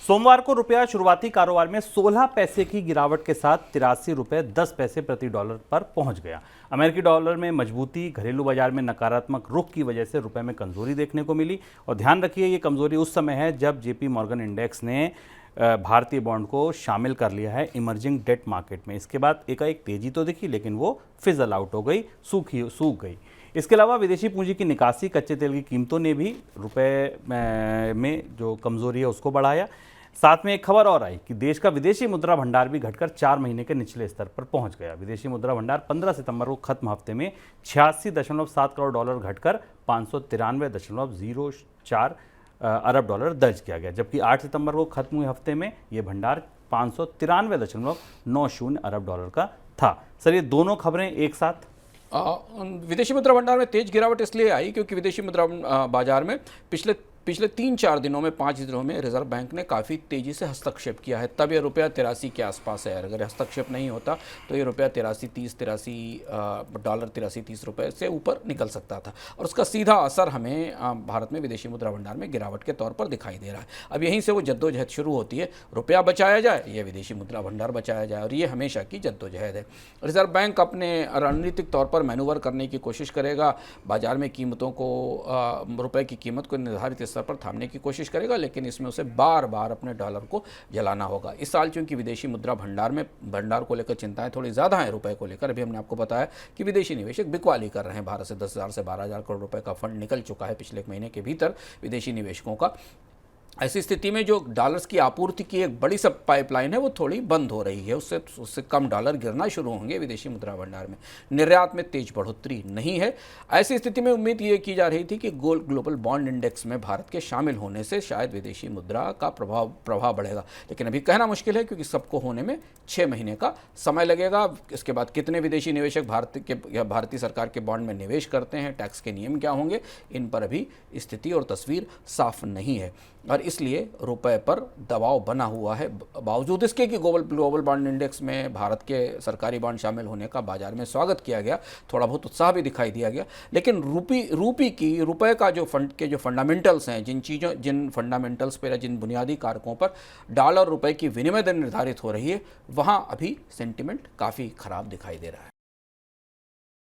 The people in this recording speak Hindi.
सोमवार को रुपया शुरुआती कारोबार में 16 पैसे की गिरावट के साथ 83 रुपये 10 पैसे प्रति डॉलर पर पहुंच गया। अमेरिकी डॉलर में मजबूती, घरेलू बाजार में नकारात्मक रुख की वजह से रुपए में कमजोरी देखने को मिली। और ध्यान रखिए, ये कमजोरी उस समय है जब जेपी मॉर्गन इंडेक्स ने भारतीय बॉन्ड को शामिल कर लिया है इमर्जिंग डेट मार्केट में। इसके बाद एकाएक तेजी तो दिखी, लेकिन वो फिजल आउट हो गई, सूख गई। इसके अलावा विदेशी पूंजी की निकासी, कच्चे तेल की कीमतों ने भी रुपए में जो कमजोरी है उसको बढ़ाया। साथ में एक खबर और आई कि देश का विदेशी मुद्रा भंडार भी घटकर 4 महीने के निचले स्तर पर पहुंच गया। विदेशी मुद्रा भंडार 15 सितंबर को खत्म हफ्ते में 86.7 करोड़ डॉलर घटकर 593.04 अरब डॉलर दर्ज किया गया, जबकि 8 सितंबर को खत्म हुए हफ्ते में यह भंडार 593.90 अरब डॉलर का था। सर, ये दोनों खबरें एक साथ। विदेशी मुद्रा भंडार में तेज गिरावट इसलिए आई क्योंकि विदेशी मुद्रा बाजार में पिछले 3-4 दिनों में 5 दिनों में रिजर्व बैंक ने काफ़ी तेज़ी से हस्तक्षेप किया है, तब ये रुपया 83 के आसपास है। अगर हस्तक्षेप नहीं होता तो ये रुपया 83 डॉलर 83-30 रुपये से ऊपर निकल सकता था, और उसका सीधा असर हमें भारत में विदेशी मुद्रा भंडार में गिरावट के तौर पर दिखाई दे रहा है। अब यहीं से वो जद्दोजहद शुरू होती है, रुपया बचाया जाए या विदेशी मुद्रा भंडार बचाया जाए, और ये हमेशा की जद्दोजहद है। रिजर्व बैंक अपने रणनीतिक तौर पर मैनूवर करने की कोशिश करेगा, बाजार में कीमतों को रुपये की कीमत को निर्धारित पर थामने की कोशिश करेगा, लेकिन इसमें उसे बार बार अपने डॉलर को जलाना होगा। इस साल चूंकि विदेशी मुद्रा भंडार को लेकर चिंताएं थोड़ी ज़्यादा हैं रुपए को लेकर। अभी हमने आपको बताया कि विदेशी निवेशक बिकवाली कर रहे हैं। भारत से 10,000 से 12,000 करोड़ रुपए का फंड निकल चुका है पिछले एक महीने के भीतर विदेशी निवेशकों का। ऐसी स्थिति में जो डॉलर्स की आपूर्ति की एक बड़ी सब पाइपलाइन है वो थोड़ी बंद हो रही है, उससे कम डॉलर गिरना शुरू होंगे विदेशी मुद्रा भंडार में। निर्यात में तेज बढ़ोतरी नहीं है। ऐसी स्थिति में उम्मीद ये की जा रही थी कि ग्लोबल बॉन्ड इंडेक्स में भारत के शामिल होने से शायद विदेशी मुद्रा का प्रभाव बढ़ेगा, लेकिन अभी कहना मुश्किल है क्योंकि सबको होने में 6 महीने का समय लगेगा। इसके बाद कितने विदेशी निवेशक भारतीय सरकार के बॉन्ड में निवेश करते हैं, टैक्स के नियम क्या होंगे, इन पर अभी स्थिति और तस्वीर साफ नहीं है, और इसलिए रुपए पर दबाव बना हुआ है। बावजूद इसके कि ग्लोबल बॉन्ड इंडेक्स में भारत के सरकारी बॉन्ड शामिल होने का बाजार में स्वागत किया गया, थोड़ा बहुत उत्साह भी दिखाई दिया गया, लेकिन रुपए का जो फंडामेंटल्स हैं, जिन फंडामेंटल्स पर या जिन बुनियादी कारकों पर डॉलर रुपए की विनिमय दर निर्धारित हो रही है, वहाँ अभी सेंटिमेंट काफ़ी खराब दिखाई दे रहा है।